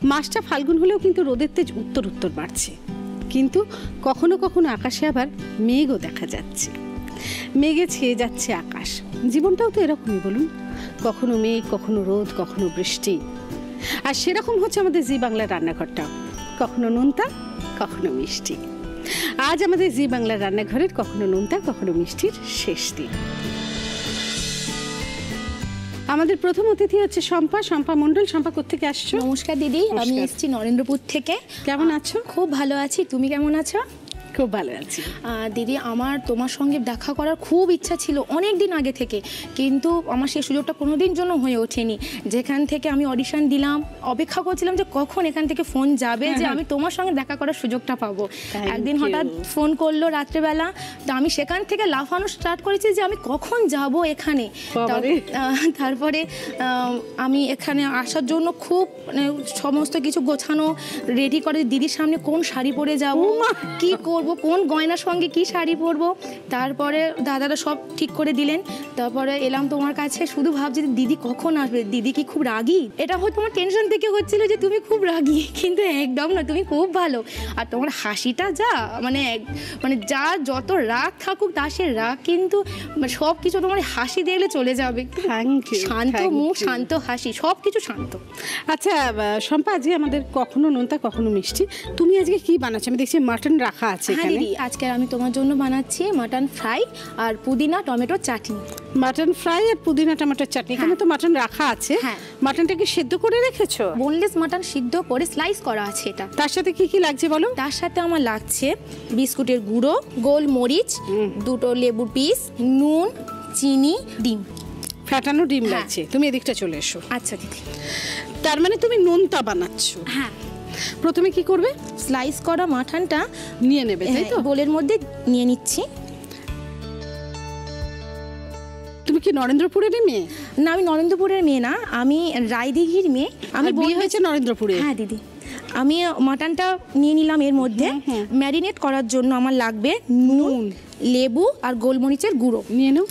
মাসটা ফাল্গুন হলেও কিন্তু রোদের তেজ উত্তর উত্তর বাড়ছে, কিন্তু কখনো কখনো আকাশে আবার মেঘও দেখা যাচ্ছে। মেঘে ছেয়ে যাচ্ছে আকাশ। জীবনটাও তো এরকমই, বলুন, কখনো মেঘ, কখনো রোদ, কখনো বৃষ্টি। আর সেরকম হচ্ছে আমাদের জি বাংলার রান্নাঘরটা, কখনো নোনতা, কখনো মিষ্টি। আজ আমাদের জি বাংলার রান্নাঘরের কখনো নোনতা, কখনো মিষ্টির শেষ দিন। আমাদের প্রথম অতিথি হচ্ছে শম্পা মণ্ডল। শম্পা, কোত্থেকে আসছো? নমস্কার দিদি, আমি এসেছি নরেন্দ্রপুর থেকে। কেমন আছো? খুব ভালো আছি, তুমি কেমন আছো? খুব ভালো আছি দিদি। আমার তোমার সঙ্গে দেখা করার খুব ইচ্ছা ছিল অনেক দিন আগে থেকে, কিন্তু আমার সেই সুযোগটা কোনোদিন জন্য হয়ে ওঠেনি। যেখান থেকে আমি অডিশন দিলাম, অপেক্ষা করছিলাম যে কখন এখান থেকে ফোন যাবে যে আমি তোমার সঙ্গে দেখা করার সুযোগটা পাবো। একদিন হঠাৎ ফোন করলো রাত্রেবেলা, তো আমি সেখান থেকে লাফানো স্টার্ট করেছি যে আমি কখন যাব এখানে। তারপরে আমি এখানে আসার জন্য খুব সমস্ত কিছু গোছানো রেডি করে, দিদির সামনে কোন শাড়ি পরে যাব, কি করব, কোন গয়নার সঙ্গে কি শাড়ি পরবো। তারপরে দাদারা সব ঠিক করে দিলেন। তারপরে এলাম তোমার কাছে, শুধু ভাবছি দিদি কখন আসবে, দিদি কি খুব রাগী? এটা হয়তো তোমার টেনশন থেকে হচ্ছিল যে তুমি খুব রাগী, কিন্তু একদম না, তুমি খুব ভালো। আর তোমার হাসিটা যা মানে যা যত রাগ থাকুক তা সে রাগ কিন্তু সব কিছু তোমার হাসি দেখলে চলে যাবে। শান্ত মুখ, শান্ত হাসি, সব কিছু শান্ত। আচ্ছা শম্পা, আজকে আমাদের কখনো নোনতা কখনো মিষ্টি। তুমি আজকে কি বানাচ্ছো? আমি দেখছি মাটন রাখা আছে। হ্যাঁ দিদি, আজকে আমি তোমার জন্য বানাচ্ছি মাটন ফ্রাই আর পুদিনা টমেটো চাটনি। মাটন ফ্রাই আর পুদিনা টমেটোর চাটনি। এখানে তো মাটন রাখা আছে। হ্যাঁ। মাটনটাকে সেদ্ধ করে রেখেছো? বোনলেস মাটন সিদ্ধ করে স্লাইস করা আছে এটা। তার সাথে কি কি লাগছে বলো? তার সাথে আমার লাগছে বিস্কুটের গুঁড়ো, গোলমরিচ, দুটো লেবুর পিস, নুন, চিনি, ডিম। ফাটানো ডিম লাগছে। তুমি এদিকটা চলে এসো। আচ্ছা দিদি। তার মানে তুমি নোনতা বানাচ্ছ? হ্যাঁ। প্রথমে কি করবে? স্লাইস করা মাটনটা নিয়ে নেবে, তাই তো? বোলের মধ্যে নিয়ে নিচ্ছি। তুমি কি নরেন্দ্রপুরের মেয়ে? না, আমি নরেন্দ্রপুরের মেয়ে না, আমি রায়দিঘির মেয়ে। আমি বিয়ে হয়েছে নরেন্দ্রপুরে। হ্যাঁ দিদি। আমি মাটনটা নিয়ে নিলাম। এর মধ্যে ম্যারিনেট করার জন্য আমার লাগবে নুন, লেবু আর গোলমরিচের গুঁড়ো। নিয়ে নাও।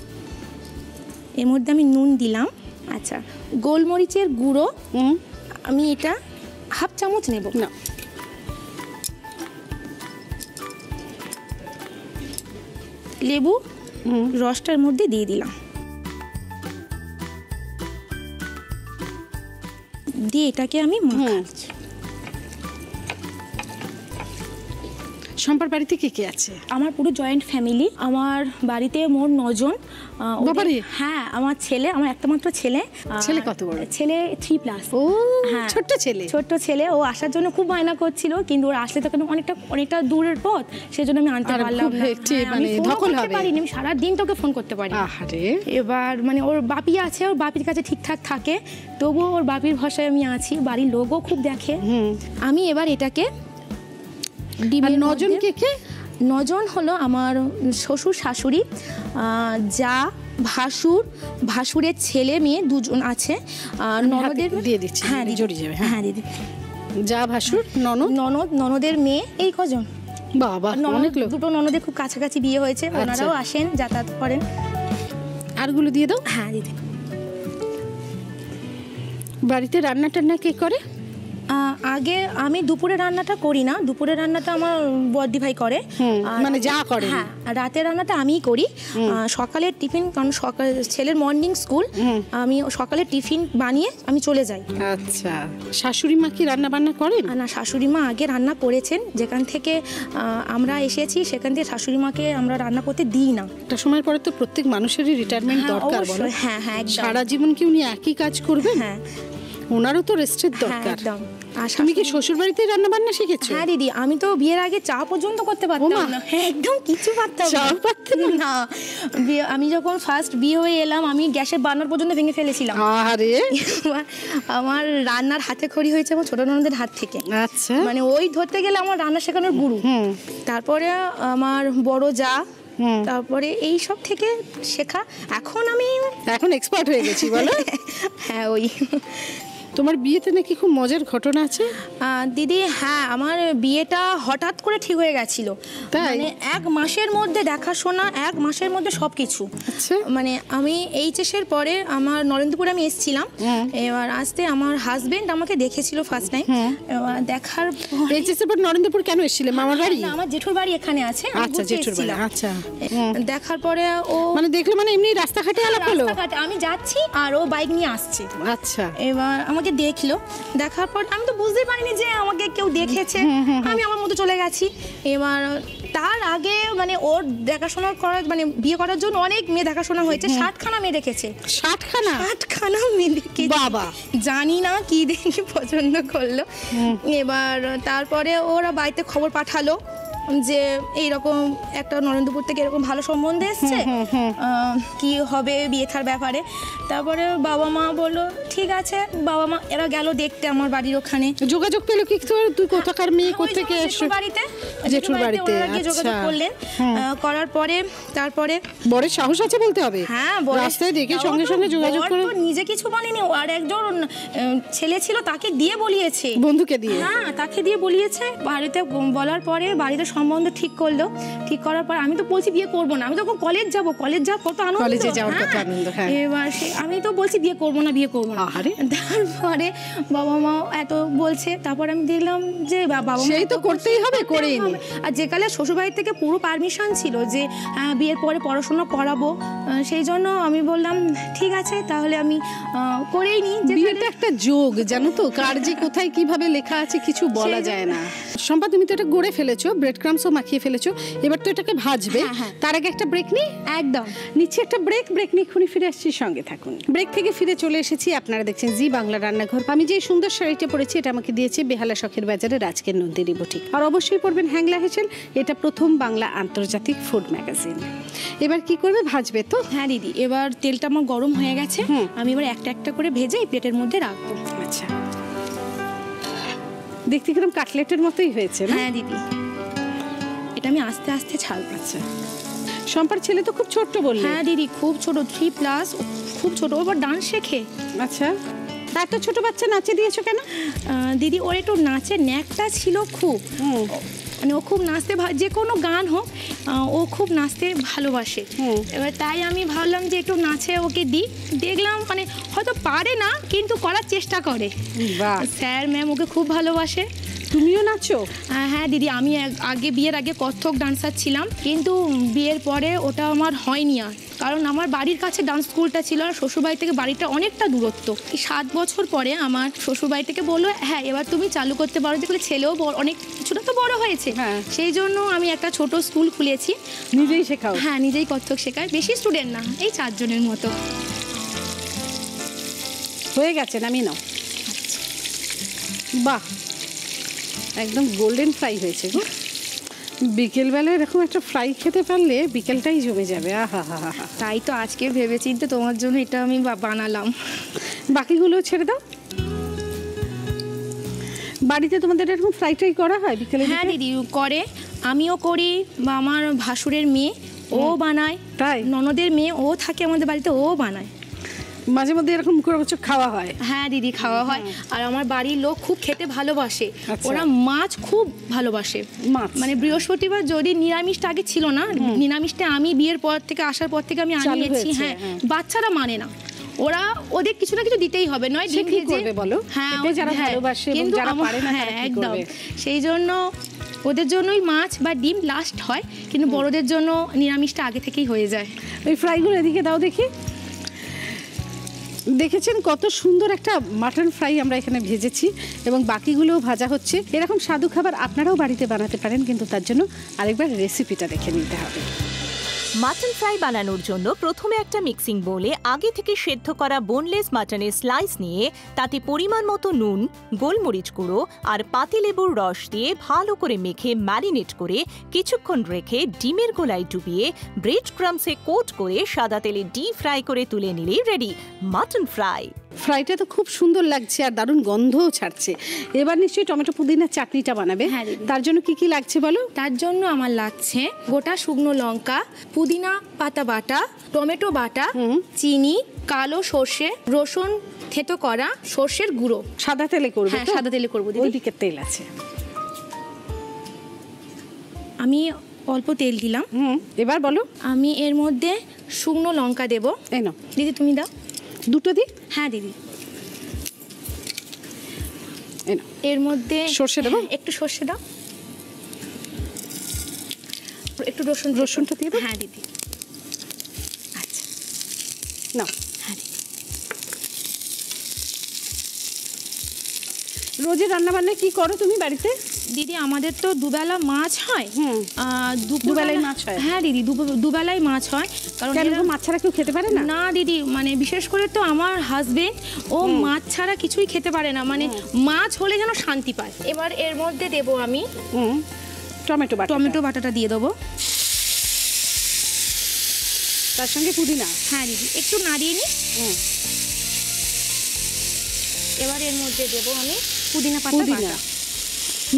এর মধ্যে আমি নুন দিলাম। আচ্ছা, গোলমরিচের গুঁড়ো আমি এটা হাফ চামচ নেব। না, লেবু রসটার মধ্যে দিয়ে দিলাম, দিয়ে এটাকে আমি মাখাচ্ছি। শম্পার বাড়িতে কে কে আছে? আমার পুরো জয়েন্ট ফ্যামিলি। আমার বাড়িতে মোট 9 জন। হ্যাঁ, আমার ছেলে, আমার একটা মাত্র ছেলে। ছেলে কত বড়? ছেলে 3+। ও ছোট্ট ছেলে। ছোট্ট ছেলে। ও আসার জন্য খুব বায়না করছিল, কিন্তু ওর আসলে তখন অনেকটা দূরের পথ, সেজন্য আমি আনতে পারলাম না। মানে ধকল হবে। আমি সারাদিন তোকে ফোন করতে পারি। এবার মানে ওর বাপি আছে, ওর বাপির কাছে ঠিকঠাক থাকে, তবুও ওর বাপির ভাষায় আমি আছি। বাড়ির লোকও খুব দেখে। আমি এবার এটাকে ডিমের 9 জন কে কে? 9 জন হলো আমার শ্বশুর শাশুড়ি, যা, ভাসুরের ছেলে মেয়ে 2 জন আছে। ননদের দিয়ে দিচ্ছি। হ্যাঁ জড়িয়ে যাবে। হ্যাঁ দিদি। যা, ভাসুর, ননদের মেয়ে, এই কজন? বাবা, অনেক লোক। 2টো ননদের খুব কাছাকাছি বিয়ে হয়েছে, ওনারাও আসেন, যাতায়াত করেন। আরগুলো দিয়ে দাও। হ্যাঁ দিদি। বাড়িতে রান্না টান্না কে করে? আগে আমি দুপুরে রান্নাটা করি না, দুপুরে রান্নাটা আমার বড়দি ভাই করে, মানে যা করে। হ্যাঁ, রাতের রান্নাটা আমিই করি। সকালের টিফিন, কারণ সকালে ছেলের মর্নিং স্কুল, আমি সকালে টিফিন বানিয়ে আমি চলে যাই। আচ্ছা, শাশুড়ি মা কি রান্না বান্না করেন? না, শাশুড়ি মা আগে রান্না করেছেন। যেখান থেকে আমরা এসেছি সেখান থেকে শাশুড়ি মাকে আমরা রান্না করতে দিই না। একটা সময় পরে তো প্রত্যেক মানুষেরই রিটায়ারমেন্ট দরকার, বলো? হ্যাঁ হ্যাঁ, সারা জীবন কি উনি একই কাজ করবেন? হ্যাঁ, ওনারও তো রেস্টের দরকার। একদম। তুমি কি শ্বশুর বাড়িতে রান্না বান্না শিখেছো? হ্যাঁ দিদি, আমি তো বিয়ের আগে চা পর্যন্ত করতে পারতাম না। একদম কিছু পারতাম না। আমি যখন ফার্স্ট বিয়ে হয়ে এলাম, আমি গ্যাসের বার্নার পর্যন্ত ভেঙে ফেলেছিলাম। আরে আমার রান্নার হাতে খড়ি হয়েছে আমার ছোট ননদের হাত থেকে। আচ্ছা, মানে ওই ধরতে গেলে আমার রান্না শেখানোর গুরু। তারপরে আমার বড় যা, তারপরে এই সব থেকে শেখা। এখন এক্সপার্ট হয়ে গেছি, বলো? হ্যাঁ, ওই তোমার বিয়েতে নাকি খুব মজার ঘটনা আছে? দিদি হ্যাঁ, আমার বিয়েটা হঠাৎ করে ঠিক হয়ে গেছিল। তাই? মানে 1 মাসের মধ্যে দেখাশোনা, 1 মাসের মধ্যে সব কিছু। আচ্ছা। মানে আমি এইচএসের পরে আমার নরেন্দ্রপুরে আমি এসেছিলাম, এবার আসতে আমার হাজবেন্ড আমাকে দেখেছিল ফার্স্ট টাইম। এবার দেখার এইচএস এর পর নরেন্দ্রপুর কেন এসেছিলে? মামার বাড়ি? না, আমার জেঠুর বাড়ি এখানে আছে। আমি আচ্ছা, ঘুরতে জেঠুর বাড়ি। এসেছিলাম। আচ্ছা। দেখার পরে ও মানে দেখলে মানে এমনি রাস্তাঘাটে আলাপ হলো? রাস্তাঘাটে আমি যাচ্ছি আর ও বাইক নিয়ে আসছে। আচ্ছা। এবার আমাকে দেখলো, দেখার পর আমি তো বুঝতেই পারিনি যে আমাকে কেউ দেখেছে। আমি আমার মতো চলে গেছি। এবার তার আগে মানে ওর দেখাশোনা করার মানে বিয়ে করার জন্য অনেক মেয়ে দেখাশোনা হয়েছে, 60খানা মেয়ে দেখেছে। 60খানা? 60খানা মেয়ে দেখেছে। বাবা, জানি না কি দেখে পছন্দ করলো। এবার তারপরে ওরা বাড়িতে খবর পাঠালো যে এইরকম একটা নরেন্দ্রপুর থেকে এরকম ভালো সম্বন্ধ এসছে, কি হবে বিয়ে থার ব্যাপারে। তারপরে বাবা মা বললো ঠিক আছে, বাবা মা এরা গেল দেখতে আমার বাড়ির ওখানে। যোগাযোগ পেলো কি তুই কোথাকার মেয়ে, কোত্থেকে এসে? বাড়িতে, জেঠুর বাড়িতে। যোগাযোগ করলেন। করার পরে তারপরে বড়ের সাহস আছে বলতে হবে। হ্যাঁ, রাস্তায় দেখে সঙ্গে সঙ্গে যোগাযোগ করে। নিজে কিছু বলেনি, আর একজন ছেলে ছিল তাকে দিয়ে বলিয়েছে, বন্ধুকে দিয়ে। হ্যাঁ, তাকে দিয়ে বলিয়েছে। বাড়িতে বলার পরে বাড়িতে সম্বন্ধ ঠিক করলো। ঠিক করার পর আমি তো বলছি বিয়ে করবো না, আমি তখন কলেজ যাবো, কলেজ যাওয়ার কত আনন্দ, কলেজে যাওয়ার কত আনন্দ। হ্যাঁ, এবার আমি তো বলছি বিয়ে করবো না, বিয়ে করবো না। তারপরে বাবা মা এত বলছে, তারপর আমি দেখলাম যে বাবা মা সেই তো করতেই হবে, করেই নি। আর যেকালে শ্বশুরবাড়ি থেকে পুরো পারমিশন ছিল যে হ্যাঁ বিয়ের পরে পড়াশোনা করাবো, সেই জন্য আমি বললাম ঠিক আছে তাহলে আমি করেই নি। বিয়েটা একটা যোগ, জানো তো, কার যে কোথায় কিভাবে লেখা আছে কিছু বলা যায় না। শম্পা, তুমি তো এটা গড়ে ফেলেছো, ব্রেড ক্রামসও মাখিয়ে ফেলেছো, এবার তো এটাকে ভাজবে। তার আগে একটা ব্রেক নিই। একদম নিচ্ছি একটা ব্রেক নিয়ে এক্ষুনি ফিরে আসছি, সঙ্গে থাকুন। ব্রেক থেকে ফিরে চলে এসেছি, আপনারা দেখছেন জি বাংলা রান্নাঘর। আমি যে সুন্দর শাড়িটা পরেছি এটা আমাকে দিয়েছে বেহালা শখের বাজারের আজকের নন্দিনী বুটিক। আর অবশ্যই পড়বেন হ্যাংলা হেসেল, এটা প্রথম বাংলা আন্তর্জাতিক ফুড ম্যাগাজিন। এবার কি করবে, ভাজবে তো? হ্যাঁ দিদি, এবার তেলটা আমার গরম হয়ে গেছে, আমি এবার একটা একটা করে ভেজে এই প্লেটের মধ্যে রাখবো। আচ্ছা, দেখতে কিরকম কাটলেটের মতোই হয়েছে না? হ্যাঁ দিদি, এটা আমি আস্তে আস্তে ছাড়বো। আচ্ছা, শম্পার ছেলে তো খুব ছোট্ট বললে? হ্যাঁ দিদি, খুব ছোট, 3+, খুব ছোট, ওর ডান্স শেখে। আচ্ছা, এত ছোট বাচ্চা নাচে দিয়েছো কেন? দিদি ওর একটু নাচের ন্যাকটা ছিল খুব, মানে ও খুব নাচতে, যে কোনো গান হোক ও খুব নাচতে ভালোবাসে। এবার তাই আমি ভাবলাম যে একটু নাচে ওকে দিই। দেখলাম মানে হয়তো পারে না কিন্তু করার চেষ্টা করে। স্যার ম্যাম ওকে খুব ভালোবাসে। তুমিও নাচো? হ্যাঁ দিদি, আমি আগে বিয়ের আগে কত্থক ডান্সার ছিলাম, কিন্তু বিয়ের পরে ওটা আমার হয়নি আর, কারণ আমার বাড়ির কাছে ডান্স স্কুলটা ছিল আর শ্বশুরবাড়ি থেকে বাড়িটা অনেকটা দূরত্ব। 7 বছর পরে আমার শ্বশুরবাড়ি থেকে বললো হ্যাঁ এবার তুমি চালু করতে পারো, যেগুলো ছেলেও অনেক কিছুটা তো বড় হয়েছে, সেই জন্য আমি একটা ছোট স্কুল খুলেছি। নিজেই শেখাও? হ্যাঁ, নিজেই কত্থক শেখাই, বেশি স্টুডেন্ট না, এই 4 জনের মতো। হয়ে গেছে, নামিয়ে নাও। বাহ, একদম গোল্ডেন ফ্রাই হয়েছে গো। বিকেলবেলা এরকম একটা ফ্রাই খেতে পারলে বিকেলটাই জমে যাবে। আহা হা হা। তাই তো আজকে ভেবেচিন্তে তোমার জন্য এটা আমি বানালাম। বাকিগুলো ছেড়ে দাও। বাড়িতে তোমাদের এরকম ফ্রাই ট্রাই করা হয় বিকেলে? হ্যাঁ দিদি করে, আমিও করি, বা আমার ভাসুরের মেয়ে ও বানায়, তাই ননদের মেয়ে ও থাকে আমাদের বাড়িতে, ও বানায়। মাঝে মধ্যে এরকম করে খাওয়া হয়? হ্যাঁ দিদি, খাওয়া হয়। আর আমার বাড়ির লোক খুব খেতে ভালোবাসে, ওরা মাছ খুব ভালোবাসে। মানে বৃহস্পতিবার যদি নিরামিষটা আগে ছিল না, নিরামিষটা আমি বিয়ের পর থেকে আসার পর থেকে আমি আনিয়েছি। হ্যাঁ, বাচ্চারা মানে না, ওরা ওদের কিছু না কিছু দিতেই হবে, নয় ডিম কি করবে বলো? হ্যাঁ, যারা ভালোবাসে এবং যারা পারে না তারা কি করবে? সেই জন্য ওদের জন্যই মাছ বা ডিম লাস্ট হয়, কিন্তু বড়দের জন্য নিরামিষটা আগে থেকেই হয়ে যায়। ওই ফ্রাইগুলো এদিকে দাও দেখি। দেখেছেন কত সুন্দর একটা মাটন ফ্রাই আমরা এখানে ভেজেছি এবং বাকিগুলোও ভাজা হচ্ছে। এরকম স্বাদু খাবার আপনারাও বাড়িতে বানাতে পারেন, কিন্তু তার জন্য আরেকবার রেসিপিটা দেখে নিতে হবে। মাটন ফ্রাই বানানোর জন্য প্রথমে একটা মিক্সিং বোলে আগে থেকে সেদ্ধ করা বোনলেস মাটনের স্লাইস নিয়ে তাতে পরিমাণ মতো নুন, গোলমরিচ গুঁড়ো আর পাতিলেবুর রস দিয়ে ভালো করে মেখে ম্যারিনেট করে কিছুক্ষণ রেখে ডিমের গোলায় ডুবিয়ে ব্রেড ক্রামসে কোট করে সাদা তেলে ডিপ ফ্রাই করে তুলে নিলেই রেডি মাটন ফ্রাই। ফ্রাইটা তো খুব সুন্দর লাগছে আর দারুণ গন্ধও ছাড়ছে। এবার নিশ্চয়ই টমেটো পুদিনার চাটনিটা বানাবে। হ্যাঁ, তার জন্য কি কি লাগছে বলো? তার জন্য আমার লাগছে গোটা শুকনো লঙ্কা, পুদিনা পাতা বাটা, টমেটো বাটা, চিনি, কালো সর্ষে, রসুন থেতো করা, সর্ষের গুঁড়ো। সাদা তেলে করবে? হ্যাঁ, সাদা তেলে করবো দিদি। ওইদিকে তেল আছে। আমি অল্প তেল দিলাম। এবার বলো। আমি এর মধ্যে শুকনো লঙ্কা দেব। এই নাও দিদি, তুমি দাও। দুটো দিই? হ্যাঁ দিদি। এই নাও। এর মধ্যে সর্ষে দেবো? একটু সর্ষে দাও, একটু রসুনটা দিয়ে দাও। হ্যাঁ দিদি। আচ্ছা নাও। হ্যাঁ দিদি। রোজে রান্না বান্না কি করো তুমি বাড়িতে? দিদি আমাদের তো দুবেলা মাছ হয়। দুবেলায় মাছ হয়? হ্যাঁ দিদি, দুবেলায় মাছ হয়। কারণ মাছ ছাড়া কেউ খেতে পারে না? না দিদি, মানে বিশেষ করে তো আমার হাজবেন্ড ও মাছ ছাড়া কিছুই খেতে পারে না, মানে মাছ হলে যেন শান্তি পায়। এবার এর মধ্যে দেব আমি টমেটো বাটাটা দিয়ে দেবো, তার সঙ্গে পুদিনা। হ্যাঁ দিদি, একটু নাড়িয়ে নিই। এবার এর মধ্যে দেব আমি পুদিনা পাতা বাটা।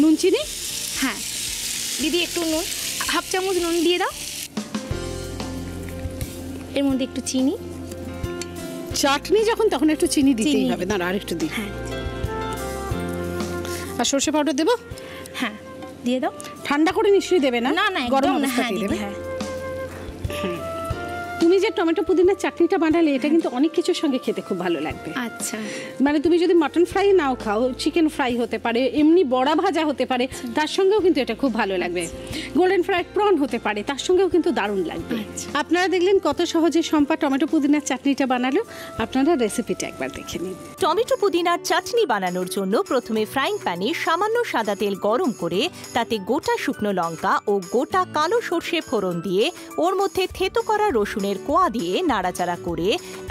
নুন চিনি? হ্যাঁ দিদি, একটু নুন, হাফ চামচ নুন দিয়ে দাও। এর মধ্যে একটু চিনি। চাটনি যখন তখন একটু চিনি দিতেই হবে। না আর একটু দিই। হ্যাঁ। আর সর্ষে পাউডার দেবো? হ্যাঁ দিয়ে দাও। ঠান্ডা করে নিশ্চয়ই দেবে না? না না, গরম অবস্থাতেই দেবে। তুমি যে টমেটো পুদিনার চাটনিটা বানালে এটা কিন্তু অনেক কিছুর সঙ্গে খেতে খুব ভালো লাগবে। আচ্ছা, মানে তুমি যদি মাটন ফ্রাই নাও খাও, চিকেন ফ্রাই হতে পারে, এমনি বড়া ভাজা হতে পারে, তার সঙ্গেও কিন্তু এটা খুব ভালো লাগবে। গোল্ডেন ফ্রাইড প্রন হতে পারে, তার সঙ্গেও কিন্তু দারুণ লাগবে। আপনারা দেখলেন কত সহজে শম্পা টমেটো পুদিনার চাটনিটা বানালো। আপনারা রেসিপিটা একবার দেখে নিন। টমেটো পুদিনার চাটনি বানানোর জন্য প্রথমে ফ্রাইং প্যানে সামান্য সাদা তেল গরম করে তাতে গোটা শুকনো লঙ্কা ও গোটা কালো সর্ষে ফোড়ন দিয়ে ওর মধ্যে থেতো করা রসুনের কোয়া দিয়ে নাড়াচাড়া করে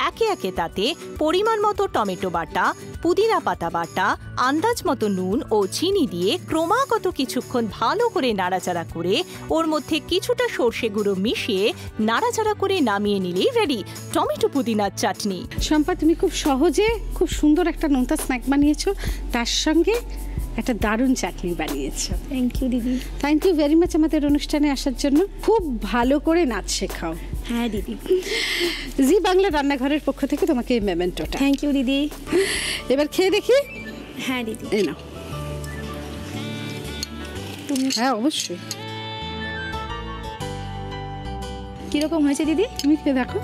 একে একে তাতে পরিমাণ মতো টমেটো বাটা, পুদিনা পাতা বাটা, আন্দাজ মতো নুন ও চিনি দিয়ে ক্রমাগত কিছুক্ষণ ভালো করে নাড়াচাড়া করে ওর মধ্যে কিছুটা সর্ষে গুঁড়ো মিশিয়ে নাড়াচাড়া করে নামিয়ে নিলেই রেডি টমেটো পুদিনার চাটনি। শম্পা, তুমি খুব সহজে খুব সুন্দর একটা নোনতা স্ন্যাক বানিয়েছো, তার সঙ্গে একটা দারুণ চাটনি বানিয়েছো। থ্যাংক ইউ দিদি। থ্যাংক ইউ ভেরি মাচ আমাদের অনুষ্ঠানে আসার জন্য। খুব ভালো করে নাচ শেখাও। হ্যাঁ দিদি। জি বাংলা রান্নাঘরের পক্ষ থেকে তোমাকে এই মেমেন্টোটা। থ্যাংক ইউ দিদি। এবার খেয়ে দেখি। হ্যাঁ দিদি। এই নাও। তুমি? হ্যাঁ অবশ্যই। কিরকম হয়েছে দিদি? তুমি খেয়ে দেখো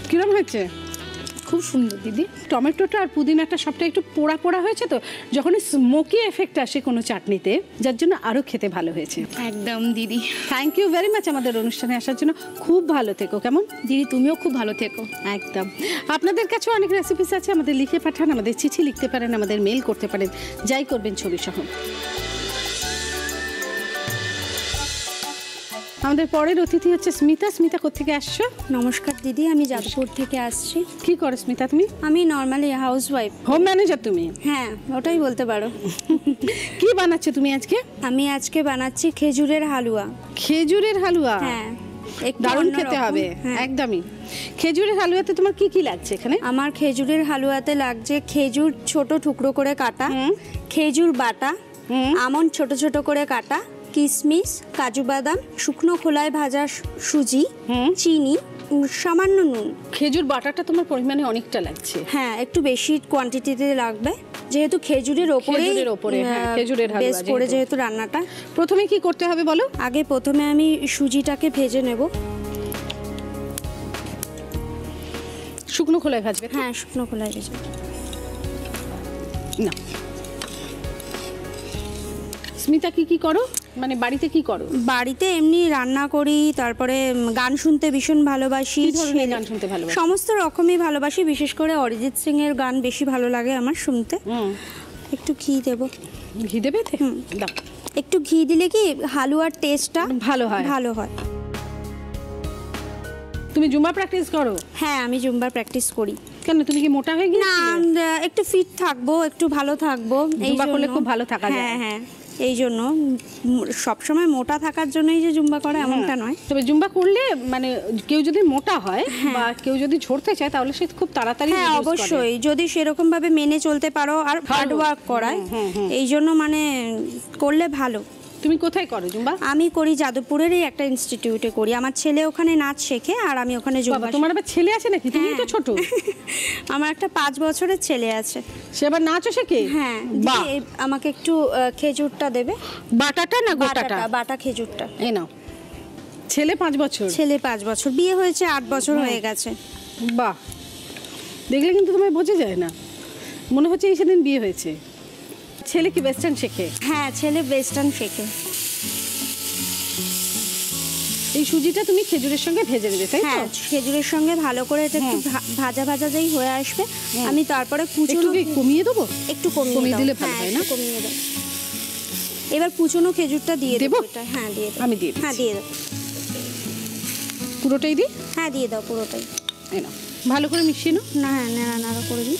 কিরকম হয়েছে। খুব সুন্দর দিদি। টমেটোটা আর পুদিনাটা সবটা একটু পোড়া পোড়া হয়েছে, তো যখন স্মোকি এফেক্ট আসে কোনো চাটনিতে, যার জন্য আরও খেতে ভালো হয়েছে। একদম দিদি। থ্যাংক ইউ ভেরি মাচ আমাদের অনুষ্ঠানে আসার জন্য। খুব ভালো থেকো। কেমন দিদি, তুমিও খুব ভালো থেকো। একদম। আপনাদের কাছেও অনেক রেসিপিস আছে, আমাদের লিখে পাঠান, আমাদের চিঠি লিখতে পারেন, আমাদের মেল করতে পারেন, যাই করবেন ছবি সহ। আমাদের পরের অতিথি হচ্ছে স্মিতা। স্মিতা কোত্থেকে আসছো? নমস্কার দিদি, আমি যাদবপুর থেকে আসছি। কি করো স্মিতা তুমি? আমি নর্মালি হাউসওয়াইফ। হোম ম্যানেজার তুমি? হ্যাঁ, ওটাই বলতে পারো। কি বানাচ্ছো তুমি আজকে? আমি আজকে বানাচ্ছি খেজুরের হালুয়া। খেজুরের হালুয়া? হ্যাঁ, দারুণ খেতে হবে। একদমই। খেজুরের হালুয়াতে তোমার কি কি লাগছে এখানে? আমার খেজুরের হালুয়াতে লাগছে খেজুর ছোট টুকরো করে কাটা, খেজুর বাটা, আমন্ড ছোট ছোট করে কাটা, কিশমিশ, কাজু বাদাম, শুকনো খোলায় ভাজা সুজি, চিনি, সামান্য নুন। খেজুর বাটাটা তোমার পরিমাণে অনেকটা লাগছে। হ্যাঁ, একটু বেশি কোয়ান্টিটিতে লাগবে, যেহেতু খেজুরের ওপরে খেজুরের হালুয়া বেশ করে যেহেতু রান্নাটা। প্রথমে কি করতে হবে বলো? আগে প্রথমে আমি সুজিটাকে ভেজে নেব। শুকনো খোলায় ভাজবে? হ্যাঁ, শুকনো খোলায় ভেজে। না স্মিতা, কি কি করো, মানে বাড়িতে কি করো? বাড়িতে এমনি রান্না করি, তারপরে গান শুনতে ভীষণ ভালোবাসি। কি ধরনের গান শুনতে ভালোবাসো? সমস্ত রকমই ভালোবাসি, বিশেষ করে অরিজিৎ সিং এর গান বেশি ভালো লাগে আমার শুনতে। একটু ঘি দেব। ঘি দেবে? দাও। একটু ঘি দিলে কি হালুয়ার টেস্টটা ভালো হয়। ভালো হয়। তুমি জুম্বা প্র্যাকটিস করো? হ্যাঁ, আমি জুম্বা প্র্যাকটিস করি। কেন, তুমি কি মোটা হয়ে গেছিলে? না, একটু ফিট থাকবো, একটু ভালো থাকবো। জুম্বা করলে খুব ভালো থাকা যায়। হ্যাঁ হ্যাঁ, এই জন্য সবসময় মোটা থাকার জন্যই যে জুম্বা করে এমনটা নয়। তবে জুম্বা করলে মানে কেউ যদি মোটা হয় বা কেউ যদি ঝরতে চায় তাহলে সে খুব তাড়াতাড়ি। হ্যাঁ অবশ্যই, যদি সেরকম ভাবে মেনে চলতে পারো আর হার্ড ওয়ার্ক করায়, এই জন্য মানে করলে ভালো। তুমি কোথায় করো জুম্বা? আমি করি যাদবপুরেরই একটা ইনস্টিটিউটে করি। আমার ছেলে ওখানে নাচ শেখে আর আমি ওখানে বাবা, জুম্বা তোমার আবার ছেলে আছে নাকি? তুমি তো হ্যাঁ। ছোট। আমার একটা 5 বছরের ছেলে আছে। সে আবার নাচও শেখে? হ্যাঁ, বাহ, দিদি, আমাকে একটু খেজুরটা দেবে। বাটাটা না গোটাটা? বাটা খেজুরটা। এই নাও। ছেলে 5 বছর? ছেলে 5 বছর, বিয়ে হয়েছে 8 বছর হয়ে গেছে। বাহ, দেখলে কিন্তু তোমায় বোঝা যায় না, মনে হচ্ছে এই সেদিন বিয়ে হয়েছে। ছেলে কি ওয়েস্টার্ন শেখে? হ্যাঁ, ছেলে ওয়েস্টার্ন শেখে। এই সুজিটা তুমি খেজুরের সঙ্গে ভেজে নেবে, তাই তো? হ্যাঁ, খেজুরের সঙ্গে ভালো করে এটা একটু ভাজা ভাজা যেই হয়ে আসবে, আমি তারপরে কুচনো একটু কমিয়ে দেবো? একটু কমিয়ে কমিয়ে দিলে দাও। ভালো হ্যাঁ, হয় না? একটু কমিয়ে দাও। এবার কুচনো খেজুরটা দিয়ে দেবো? দেবো এটা। হ্যাঁ, দিয়ে দাও। আমি দিয়ে হ্যাঁ, দিচ্ছি। দিয়ে দাও। পুরোটাই দিই? হ্যাঁ, দিয়ে দাও পুরোটাই। এই নাও, ভালো করে মিশিয়ে নাও। না, হ্যাঁ, নাড়া নাড়া করে দিই।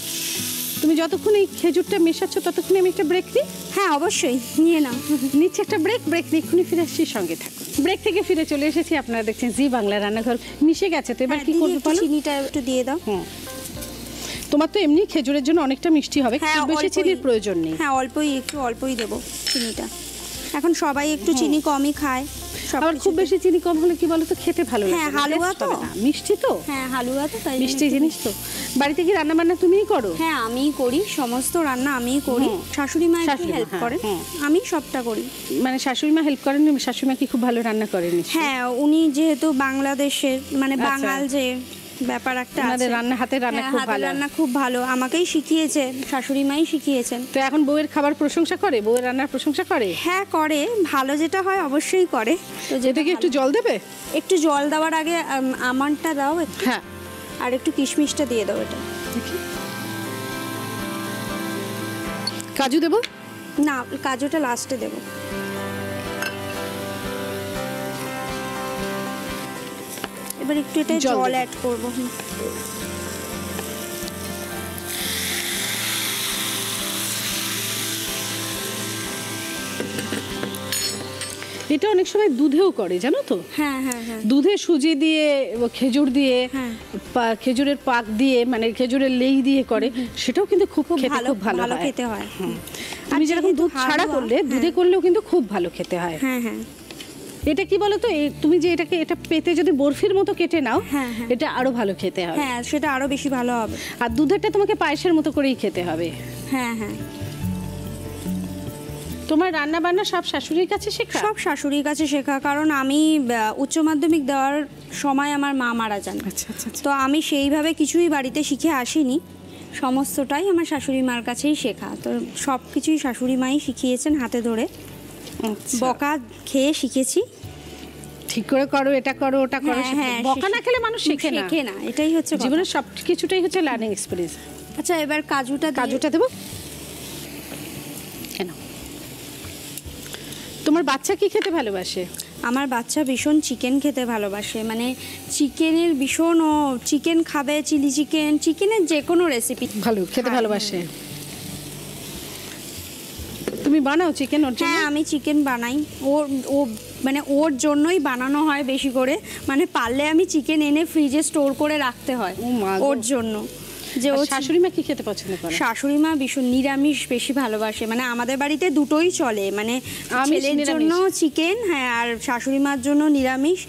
তুমি যতক্ষণ এই খেজুরটা মেশাচ্ছ ততক্ষণ আমি একটা ব্রেক দিই। হ্যাঁ, অবশ্যই নিয়ে নাও। নিচ্ছে একটা ব্রেক নিয়ে এক্ষুনি ফিরে আসছি, সঙ্গে থাকুন। ব্রেক থেকে ফিরে চলে এসেছি, আপনারা দেখছেন জি বাংলা রান্নাঘর। মিশে গেছে তো, এবার হ্যাঁ, কি দিদি, করবে একটু বলো? চিনিটা একটু দিয়ে দাও। তোমার তো এমনি খেজুরের জন্য অনেকটা মিষ্টি হবে, হ্যাঁ, খুব বেশি অল্পই। চিনির প্রয়োজন নেই। হ্যাঁ, অল্পই দেবো চিনিটা। এখন সবাই একটু চিনি কমই খায়। আবার খুব বেশি চিনি কম হলে কি বলো তো, খেতে ভালো লাগে হ্যাঁ, না, হালুয়া taste তো। হবে না। মিষ্টি তো, হ্যাঁ, হালুয়া তো, তাই মিষ্টি জিনিস তো। বাড়িতে কি রান্না বান্না তুমিই করো? হ্যাঁ, আমিই করি, সমস্ত রান্না আমিই করি। শাশুড়ি মা একটু শাশুড়ি মা, হেল্প হ্যাঁ, করে, হ্যাঁ। আমি সবটা করি। মানে শাশুড়ি মা হেল্প করেন? শাশুড়ি মা কি খুব ভালো রান্না করেন? হ্যাঁ, উনি যেহেতু বাংলাদেশের, মানে আচ্ছা। বাঙাল যে ব্যাপার একটা আমাদের আছে, রান্না, হাতের রান্না হ্যাঁ, খুব হাতের ভালো। রান্না খুব ভালো, আমাকেই শিখিয়েছেন, শাশুড়ি মাই শিখিয়েছেন। তো এখন বউয়ের খাবার প্রশংসা করে, বউয়ের রান্নার প্রশংসা করে? হ্যাঁ, করে, ভালো যেটা হয় অবশ্যই করে। তো যেটা কি একটু জল দেবে? একটু জল দেওয়ার আগে আমন্ডটা দাও একটু, হ্যাঁ, আর একটু কিশমিশটা দিয়ে দাও এটা। দেখি। কাজু দেবো? না, কাজুটা লাস্টে দেবো। এবার একটু এটা জল জল দেবো। অ্যাড করবো। এটা অনেক সময় দুধেও করে, জানো তো? হ্যাঁ, হ্যাঁ, হ্যাঁ। দুধে সুজি দিয়ে, খেজুর দিয়ে, হ্যাঁ। খেজুরের পাক দিয়ে, মানে খেজুরের লেই দিয়ে করে, সেটাও কিন্তু খুব খেতে খুব ভালো হয়। খেতে হয়। তুমি আর যেরকম যেহেতু দুধ ছাড়া হালুয়া, করলে, হ্যাঁ। দুধে করলেও কিন্তু খুব ভালো খেতে হয়। হ্যাঁ, হ্যাঁ। এটা কি বলো তো, তুমি যে এটা পেতে যদি বরফির মতো কেটে নাও, হ্যাঁ, হ্যাঁ। এটা আরো ভালো খেতে হবে। হ্যাঁ, সেটা আরো বেশি ভালো হবে। আর দুধেরটা তোমাকে পায়েসের মতো করেই খেতে হবে। হ্যাঁ, হ্যাঁ। তোমার রান্না বান্না সব শাশুড়ির কাছে শেখা? সব শাশুড়ির কাছে শেখা, কারণ আমি উচ্চ মাধ্যমিক দেওয়ার সময় আমার মা মারা যান। আচ্ছা, আচ্ছা, আচ্ছা। তো আমি সেইভাবে কিছুই বাড়িতে শিখে আসিনি, সমস্তটাই আমার শাশুড়ি মার কাছেই শেখা। তো সব কিছুই শাশুড়ি মাই শিখিয়েছেন হাতে ধরে, আচ্ছা। বকা খেয়ে শিখেছি। ঠিক করে করো, এটা করো, ওটা করো। হ্যাঁ, হ্যাঁ, বকা না খেলে মানুষ শেখে না। শেখে না, এটাই হচ্ছে কথা। জীবনের সব কিছুটাই হচ্ছে লার্নিং এক্সপেরিয়েন্স। আচ্ছা, এবার কাজুটা দেবো কেন? তোমার বাচ্চা কি খেতে ভালোবাসে? আমার বাচ্চা ভীষণ চিকেন খেতে ভালোবাসে, মানে চিকেনের ভীষণ, ও চিকেন খাবে, চিলি চিকেন, চিকেনের যে কোনো রেসিপি ভালো খেতে ভালোবাসে। তুমি বানাও চিকেন ওর জন্য? হ্যাঁ, আমি চিকেন বানাই। ও মানে ওর জন্যই বানানো হয় বেশি করে, মানে পারলে আমি চিকেন এনে ফ্রিজে স্টোর করে রাখতে হয় ও মা গো। ওর জন্য। যে ও শাশুড়ি মা কি খেতে পছন্দ করে? শাশুড়ি মা ভীষণ নিরামিষ বেশি ভালোবাসে, মানে আমাদের বাড়িতে দুটোই চলে, মানে আমিষ, ছেলের নিরামিষ। জন্য চিকেন, হ্যাঁ, আর শাশুড়ি মার জন্য নিরামিষ।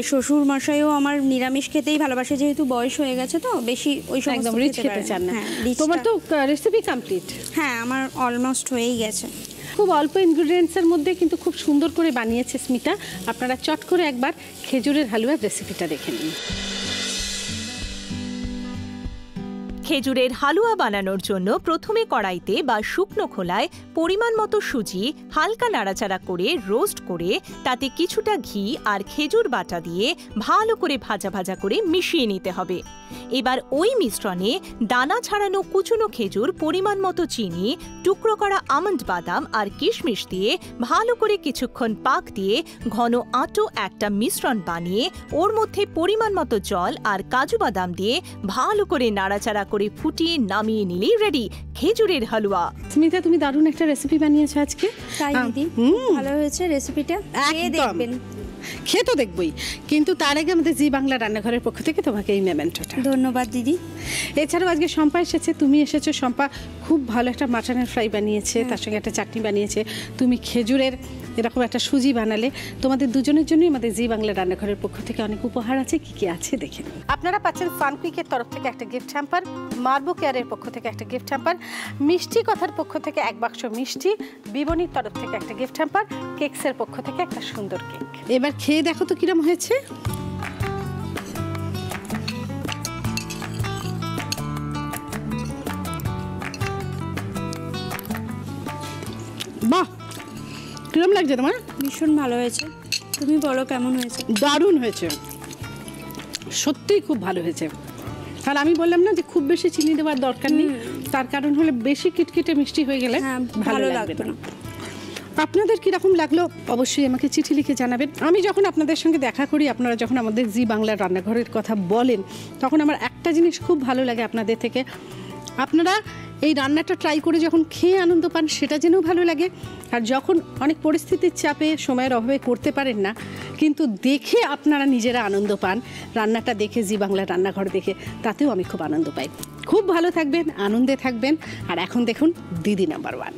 শ্বশুর মশাইও আমার নিরামিষ খেতেই ভালোবাসে, যেহেতু বয়স হয়ে গেছে তো বেশি ওই সমস্ত একদম রিচ খেতে চান না। হ্যাঁ, রিচটা- তোমার তো রেসিপি কমপ্লিট। হ্যাঁ, আমার অলমোস্ট হয়েই গেছে। খুব অল্প ইনগ্রিডিয়েন্টসের মধ্যে কিন্তু খুব সুন্দর করে বানিয়েছে স্মিতা। আপনারা চট করে একবার খেজুরের হালুয়ার রেসিপিটা দেখে নিন। খেজুরের হালুয়া বানানোর জন্য প্রথমে কড়াইতে বা শুকনো খোলায় পরিমাণ মতো সুজি হালকা নাড়াচাড়া করে রোস্ট করে তাতে কিছুটা ঘি আর খেজুর বাটা দিয়ে ভালো করে ভাজা ভাজা করে মিশিয়ে নিতে হবে। এবার ওই মিশ্রণে দানা ছাড়ানো কুচনো খেজুর, পরিমাণ মতো চিনি, টুকরো করা আমন্ড বাদাম আর কিশমিশ দিয়ে ভালো করে কিছুক্ষণ পাক দিয়ে ঘন আঁটো একটা মিশ্রণ বানিয়ে ওর মধ্যে পরিমাণ মতো জল আর কাজু বাদাম দিয়ে ভালো করে নাড়াচাড়া করে ফুটিয়ে নামিয়ে নিলেই রেডি খেজুরের হালুয়া। স্মিতা, তুমি দারুণ একটা রেসিপি বানিয়েছো আজকে। তাই দিদি, ভালো হয়েছে রেসিপিটা, খেয়ে একদম। দেখবেন। খেয়ে তো দেখবই, কিন্তু তার আগে আমাদের জি বাংলা রান্নাঘরের পক্ষ থেকে তোমাকে এই মেমেন্টোটা। ধন্যবাদ দিদি। এছাড়াও আজকে শম্পা এসেছে, তুমি এসেছো। শম্পা খুব খুব ভালো একটা মাটনের ফ্রাই বানিয়েছে, তার সঙ্গে একটা চাটনি বানিয়েছে, তুমি খেজুরের এরকম একটা সুজি বানালে। তোমাদের দুজনের জন্যই আমাদের জি বাংলা রান্নাঘরের পক্ষ থেকে অনেক উপহার আছে, কি কি আছে দেখে নিন। আপনারা পাচ্ছেন ফানকুইকের তরফ থেকে একটা গিফট হ্যাম্পার, মার্বো কেয়ারের পক্ষ থেকে একটা গিফট হ্যাম্পার, মিষ্টি কথার পক্ষ থেকে 1 বাক্স মিষ্টি, বিবনির তরফ থেকে একটা গিফট হ্যাম্পার, কেকসের পক্ষ থেকে একটা সুন্দর কেক। এবার খেয়ে দেখো তো কিরম হয়েছে। বাহ, কিরম লাগছে তোমার? ভীষণ ভালো হয়েছে। তুমি বলো কেমন হয়েছে? দারুণ হয়েছে, সত্যিই খুব ভালো হয়েছে। আর আমি বললাম না যে খুব বেশি চিনি দেওয়ার দরকার নেই, তার কারণ হলে বেশি কিটকিটে মিষ্টি হয়ে গেলে ভালো লাগবে না। আপনাদের কীরকম লাগলো অবশ্যই আমাকে চিঠি লিখে জানাবেন। আমি যখন আপনাদের সঙ্গে দেখা করি, আপনারা যখন আমাদের জি বাংলার রান্নাঘরের কথা বলেন, তখন আমার একটা জিনিস খুব ভালো লাগে আপনাদের থেকে, আপনারা এই রান্নাটা ট্রাই করে যখন খেয়ে আনন্দ পান সেটা যেন ভালো লাগে। আর যখন অনেক পরিস্থিতির চাপে সময়ের অভাবে করতে পারেন না, কিন্তু দেখে আপনারা নিজেরা আনন্দ পান, রান্নাটা দেখে জি বাংলার রান্নাঘর দেখে, তাতেও আমি খুব আনন্দ পাই। খুব ভালো থাকবেন, আনন্দে থাকবেন। আর এখন দেখুন দিদি নাম্বার 1।